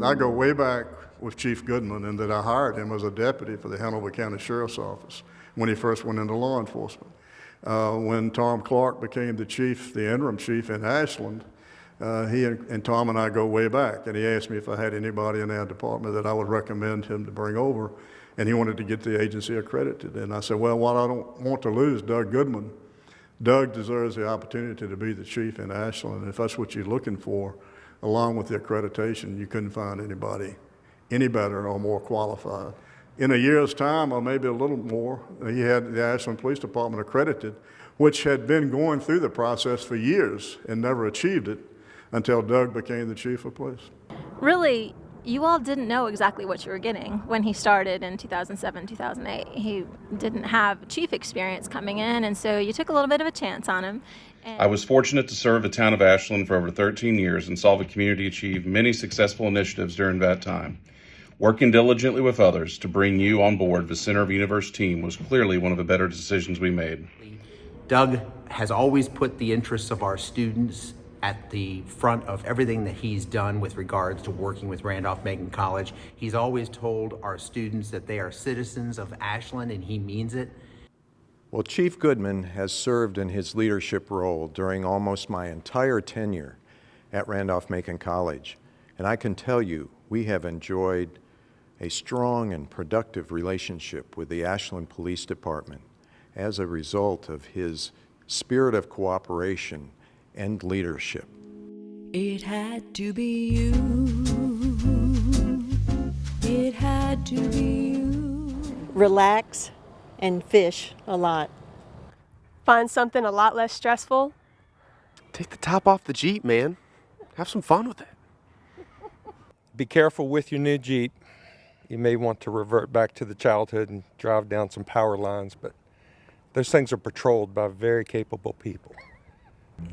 I go way back with Chief Goodman, and that I hired him as a deputy for the Hanover County Sheriff's Office when he first went into law enforcement. When Tom Clark became the interim chief in Ashland, he and Tom and I go way back, and he asked me if I had anybody in our department that I would recommend him to bring over, and he wanted to get the agency accredited. And I said, well, while I don't want to lose Doug Goodman, Doug deserves the opportunity to be the chief in Ashland, and if that's what you're looking for, along with the accreditation, you couldn't find anybody any better or more qualified. In a year's time, or maybe a little more, he had the Ashland Police Department accredited, which had been going through the process for years and never achieved it until Doug became the chief of police. Really, you all didn't know exactly what you were getting when he started in 2007, 2008. He didn't have chief experience coming in, and so you took a little bit of a chance on him. I was fortunate to serve the town of Ashland for over 13 years and saw the community achieve many successful initiatives during that time. Working diligently with others to bring you on board the Center of Universe team was clearly one of the better decisions we made. Doug has always put the interests of our students at the front of everything that he's done with regards to working with Randolph-Macon College. He's always told our students that they are citizens of Ashland, and he means it. Well, Chief Goodman has served in his leadership role during almost my entire tenure at Randolph-Macon College, and I can tell you we have enjoyed a strong and productive relationship with the Ashland Police Department as a result of his spirit of cooperation and leadership. It had to be you. It had to be you. Relax and fish a lot. Find something a lot less stressful. Take the top off the Jeep, man. Have some fun with it. Be careful with your new Jeep. You may want to revert back to the childhood and drive down some power lines, but those things are patrolled by very capable people.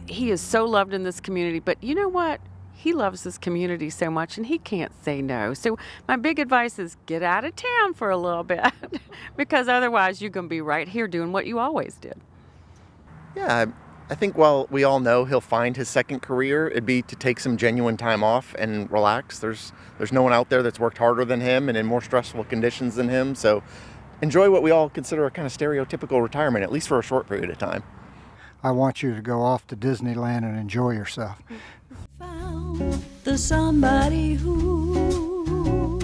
He is so loved in this community, but you know what? He loves this community so much and he can't say no. So my big advice is get out of town for a little bit because otherwise you're going to be right here doing what you always did. Yeah, I think while we all know he'll find his second career, it'd be to take some genuine time off and relax. There's no one out there that's worked harder than him and in more stressful conditions than him. So enjoy what we all consider a kind of stereotypical retirement, at least for a short period of time. I want you to go off to Disneyland and enjoy yourself. Found the somebody who.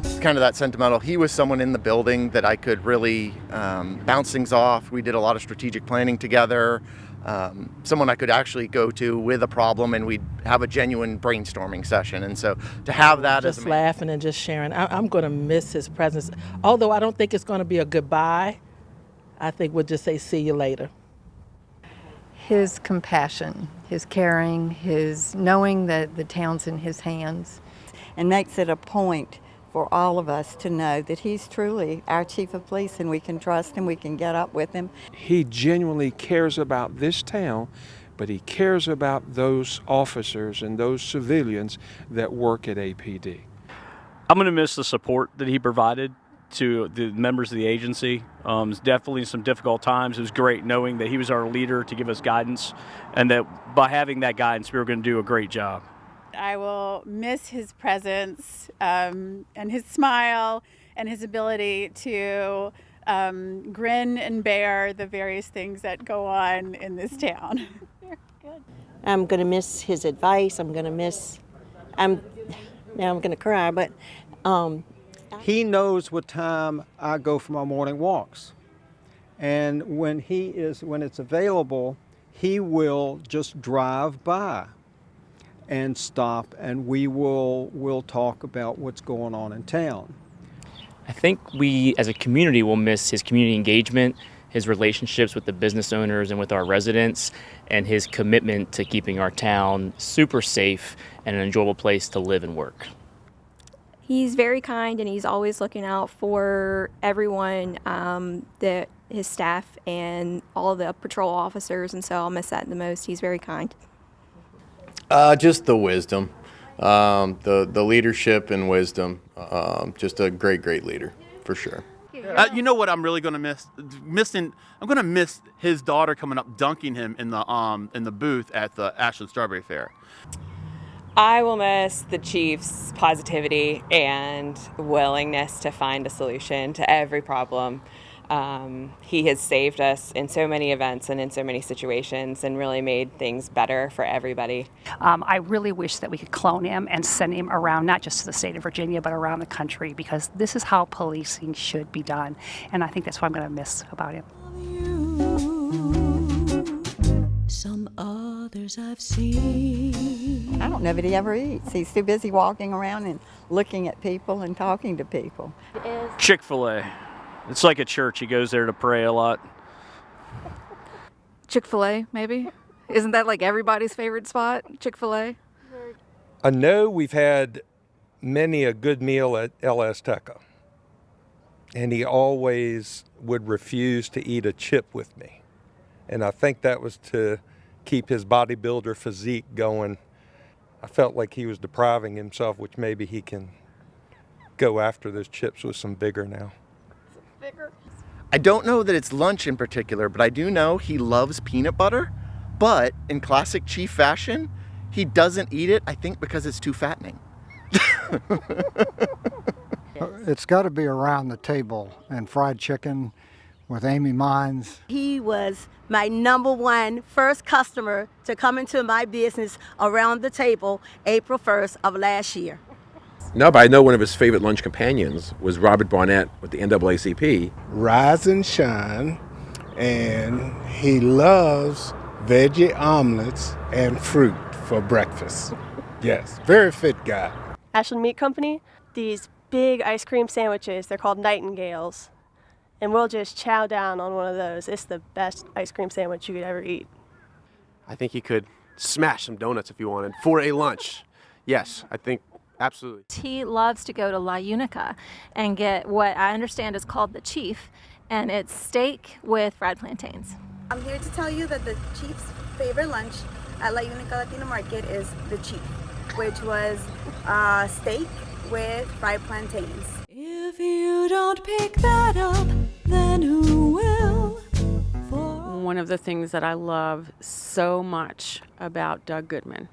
It's kind of that sentimental. He was someone in the building that I could really bounce things off. We did a lot of strategic planning together. Someone I could actually go to with a problem and we'd have a genuine brainstorming session. And so to have that just as laughing and just sharing, I'm going to miss his presence. Although I don't think it's going to be a goodbye, I think we'll just say see you later. His compassion, his caring, his knowing that the town's in his hands. And makes it a point for all of us to know that he's truly our chief of police and we can trust him, we can get up with him. He genuinely cares about this town, but he cares about those officers and those civilians that work at APD. I'm going to miss the support that he provided to the members of the agency. It's definitely some difficult times. It was great knowing that he was our leader to give us guidance, and that by having that guidance, we were going to do a great job. I will miss his presence and his smile and his ability to grin and bear the various things that go on in this town. Good. I'm going to miss his advice. I'm going to cry, but he knows what time I go for my morning walks. And when it's available, he will just drive by and stop, and we'll talk about what's going on in town. I think we as a community will miss his community engagement, his relationships with the business owners and with our residents, and his commitment to keeping our town super safe and an enjoyable place to live and work. He's very kind and he's always looking out for everyone, his staff and all the patrol officers, and so I'll miss that the most. He's very kind. Just the wisdom, the leadership and wisdom. Just a great leader, for sure. You know what I'm really going to miss? I'm going to miss his daughter coming up dunking him in the booth at the Ashland Strawberry Fair. I will miss the Chief's positivity and willingness to find a solution to every problem. He has saved us in so many events and in so many situations and really made things better for everybody. I really wish that we could clone him and send him around, not just to the state of Virginia, but around the country, because this is how policing should be done. And I think that's what I'm going to miss about him. Some others I've seen. I don't know that he ever eats. He's too busy walking around and looking at people and talking to people. Chick-fil-A. It's like a church. He goes there to pray a lot. Chick-fil-A, maybe? Isn't that like everybody's favorite spot, Chick-fil-A? I know we've had many a good meal at El Azteca, and he always would refuse to eat a chip with me. And I think that was to keep his bodybuilder physique going. I felt like he was depriving himself, which maybe he can go after those chips with some vigor now. I don't know that it's lunch in particular, but I do know he loves peanut butter. But in classic Chief fashion, he doesn't eat it, I think, because it's too fattening. It's got to be around the table, and fried chicken with Amy Mines. He was my number one first customer to come into my business around the table April 1st of last year. No, but I know one of his favorite lunch companions was Robert Barnett with the NAACP. Rise and shine, and he loves veggie omelets and fruit for breakfast. Yes, very fit guy. Ashland Meat Company, these big ice cream sandwiches, they're called Nightingales. And we'll just chow down on one of those. It's the best ice cream sandwich you could ever eat. I think he could smash some donuts if he wanted for a lunch. Yes, I think absolutely. He loves to go to La Unica and get what I understand is called the Chief, and it's steak with fried plantains. I'm here to tell you that the Chief's favorite lunch at La Unica Latino Market is the Chief, which was steak with fried plantains. If you don't pick that up, then who will? One of the things that I love so much about Doug Goodman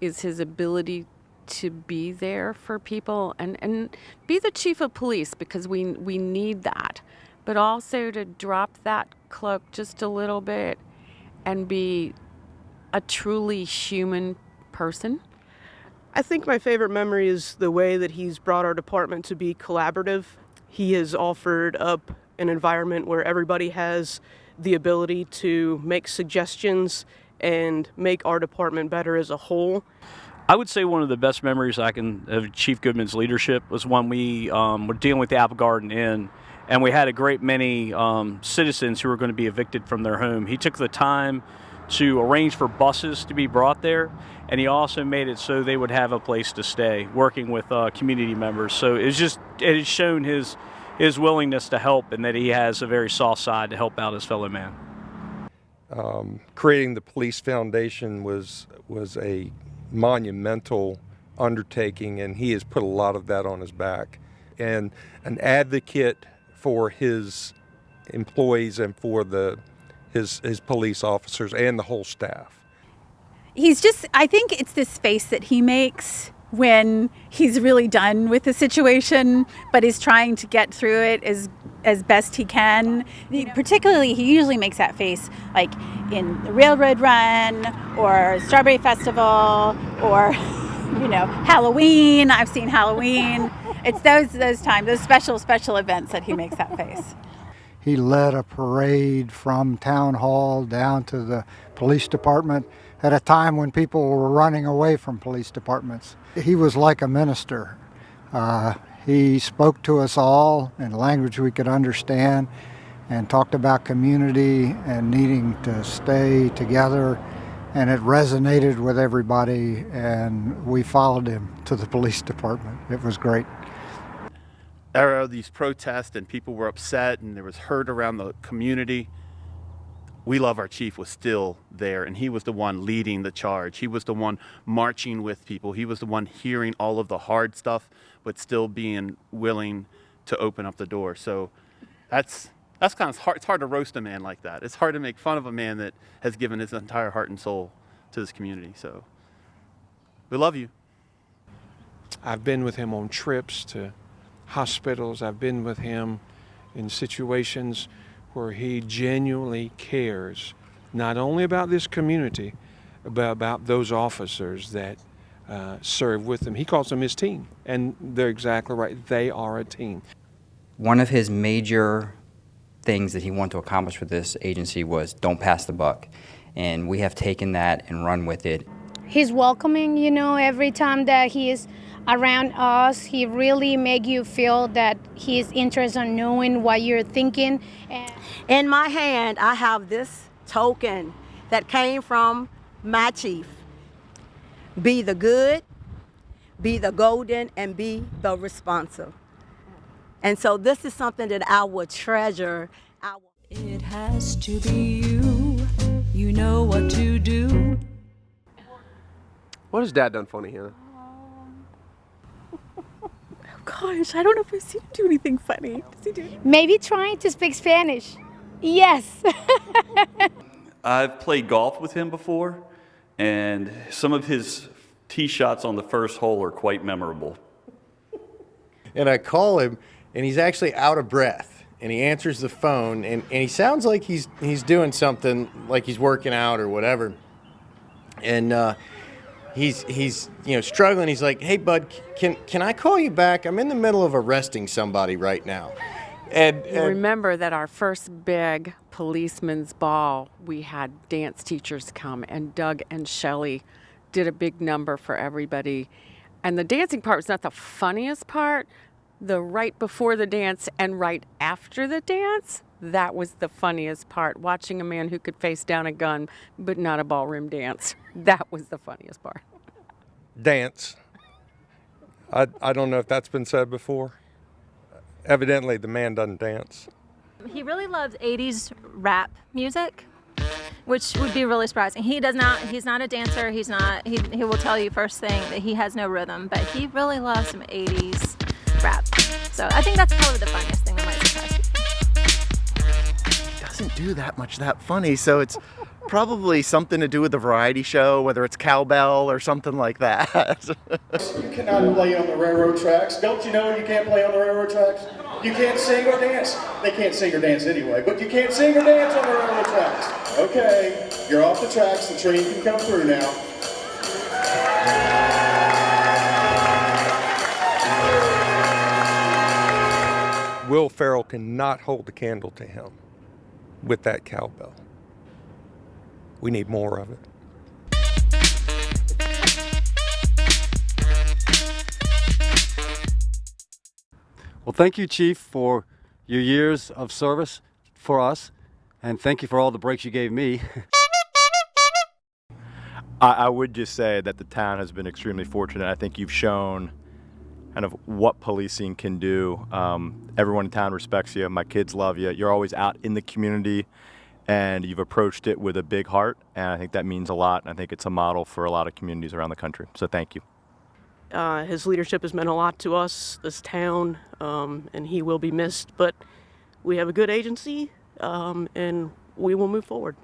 is his ability to be there for people and be the chief of police, because we need that, but also to drop that cloak just a little bit and be a truly human person. I think my favorite memory is the way that he's brought our department to be collaborative. He has offered up an environment where everybody has the ability to make suggestions and make our department better as a whole. I would say one of the best memories I can of Chief Goodman's leadership was when we were dealing with the Apple Garden Inn, and we had a great many citizens who were going to be evicted from their home. He took the time to arrange for buses to be brought there, and he also made it so they would have a place to stay, working with community members. So it has shown his willingness to help, and that he has a very soft side to help out his fellow man. Creating the police foundation was a monumental undertaking, and he has put a lot of that on his back. And an advocate for his employees and for his police officers and the whole staff. I think it's this face that he makes when he's really done with the situation, but is trying to get through it as best he can. Particularly, he usually makes that face like in the Railroad Run or Strawberry Festival or, Halloween. I've seen Halloween. It's those times, those special events that he makes that face. He led a parade from Town Hall down to the police department at a time when people were running away from police departments. He was like a minister. He spoke to us all in language we could understand and talked about community and needing to stay together, and it resonated with everybody, and we followed him to the police department. It was great. There were these protests and people were upset and there was hurt around the community. We Love Our Chief was still there, and he was the one leading the charge. He was the one marching with people. He was the one hearing all of the hard stuff, but still being willing to open up the door. So that's kind of hard. It's hard to roast a man like that. It's hard to make fun of a man that has given his entire heart and soul to this community. So We love you. I've been with him on trips to hospitals. I've been with him in situations where he genuinely cares, not only about this community, but about those officers that serve with him. He calls them his team, and they're exactly right. They are a team. One of his major things that he wanted to accomplish with this agency was don't pass the buck. And we have taken that and run with it. He's welcoming, you know, every time that he is around us. He really make you feel that he's interested in knowing what you're thinking. And in my hand, I have this token that came from my chief. Be the good, be the golden, and be the responsive. And so this is something that I will treasure. It has to be you. You know what to do. What has Dad done funny, Hannah? Gosh, I don't know if I've seen him do anything funny. Does he do it? maybe trying to speak Spanish. Yes. I've played golf with him before, and some of his tee shots on the first hole are quite memorable. And I call him, and he's actually out of breath. And he answers the phone, and he sounds like he's doing something, like he's working out or whatever. And he's struggling. He's like, "Hey, bud, can I call you back? I'm in the middle of arresting somebody right now." And remember that our first big policeman's ball, we had dance teachers come, and Doug and Shelley did a big number for everybody. And the dancing part was not the funniest part. The right before the dance and right after the dance, that was the funniest part. Watching a man who could face down a gun, but not a ballroom dance. That was the funniest part. Dance. I don't know if that's been said before. Evidently, the man doesn't dance. He really loves 80s rap music, which would be really surprising. He's not a dancer. He will tell you first thing that he has no rhythm, but he really loves some 80s rap. So I think that's probably the funniest thing that might surprise you. He doesn't do that much that funny, so it's probably something to do with the variety show, whether it's cowbell or something like that. You cannot play on the railroad tracks. Don't you know you can't play on the railroad tracks? You can't sing or dance. They can't sing or dance anyway, but you can't sing or dance on the railroad tracks. Okay, you're off the tracks. The train can come through now. Will Ferrell cannot hold the candle to him with that cowbell. We need more of it. Well, thank you, Chief, for your years of service for us, and thank you for all the breaks you gave me. I would just say that the town has been extremely fortunate. I think you've shown kind of what policing can do. Everyone in town respects you. My kids love you. You're always out in the community, and you've approached it with a big heart, and I think that means a lot. And I think it's a model for a lot of communities around the country. So thank you. His leadership has meant a lot to us, this town, and he will be missed. But we have a good agency, and we will move forward.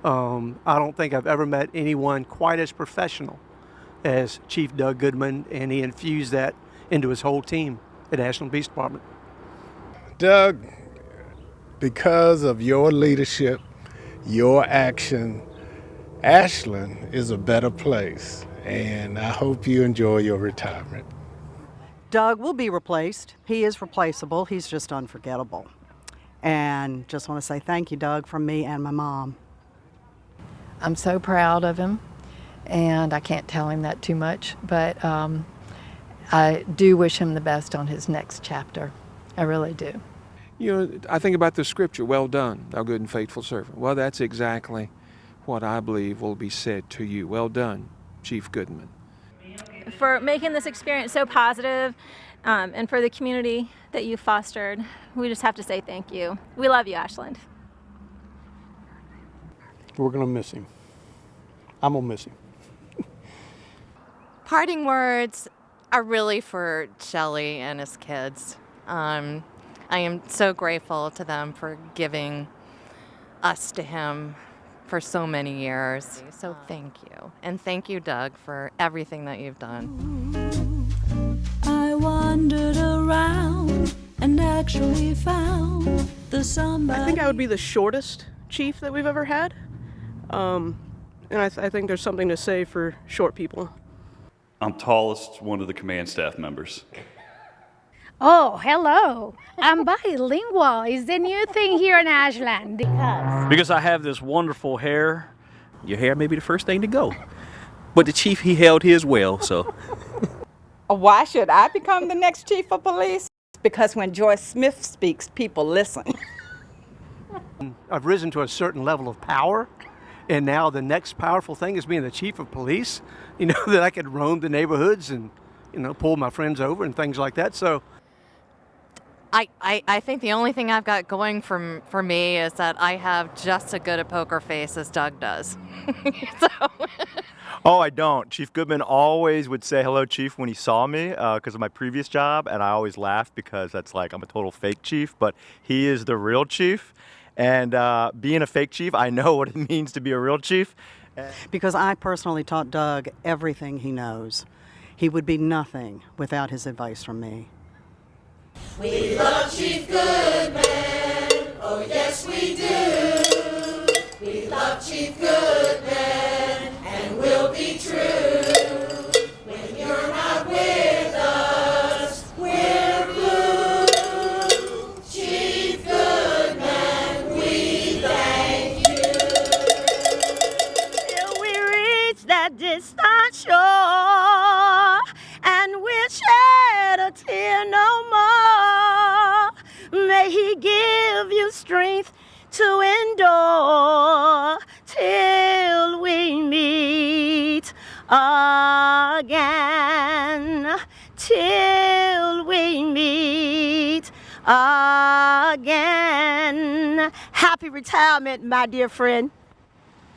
I don't think I've ever met anyone quite as professional as Chief Doug Goodman, and he infused that into his whole team at Ashland Police Department. Doug, because of your leadership, your action, Ashland is a better place, and I hope you enjoy your retirement. Doug will be replaced. He is replaceable. He's just unforgettable. And just want to say thank you, Doug, from me and my mom. I'm so proud of him, and I can't tell him that too much, but I do wish him the best on his next chapter. I really do. You know, I think about the scripture, well done, thou good and faithful servant. Well, that's exactly what I believe will be said to you. Well done, Chief Goodman. For making this experience so positive, and for the community that you fostered, we just have to say thank you. We love you, Ashland. We're going to miss him. I'm going to miss him. Parting words are really for Shelley and his kids. I am so grateful to them for giving us to him for so many years. So thank you. And thank you, Doug, for everything that you've done. I wandered around and actually found the somebody. I think I would be the shortest chief that we've ever had. And I think there's something to say for short people. I'm tallest one of the command staff members. Oh, hello. I'm bilingual. It's the new thing here in Ashland. Because I have this wonderful hair. Your hair may be the first thing to go. But the chief, he held his well, so. Why should I become the next chief of police? Because when Joyce Smith speaks, people listen. I've risen to a certain level of power, and now the next powerful thing is being the chief of police. You know, that I could roam the neighborhoods and, you know, pull my friends over and things like that. So I think the only thing I've got going for me is that I have just as good a poker face as Doug does. So. Oh, I don't. Chief Goodman always would say hello, Chief, when he saw me because of my previous job, and I always laughed because that's like I'm a total fake chief, but he is the real chief. And being a fake chief, I know what it means to be a real chief. Because I personally taught Doug everything he knows. He would be nothing without his advice from me. We love Chief Goodman, oh yes we do. We love Chief Goodman, and we'll be true. When you're not with us, we're blue. Chief Goodman, we thank you. Till we reach that distant shore, and we'll shed a tear no more. May he give you strength to endure till we meet again. Till we meet again. Happy retirement, my dear friend.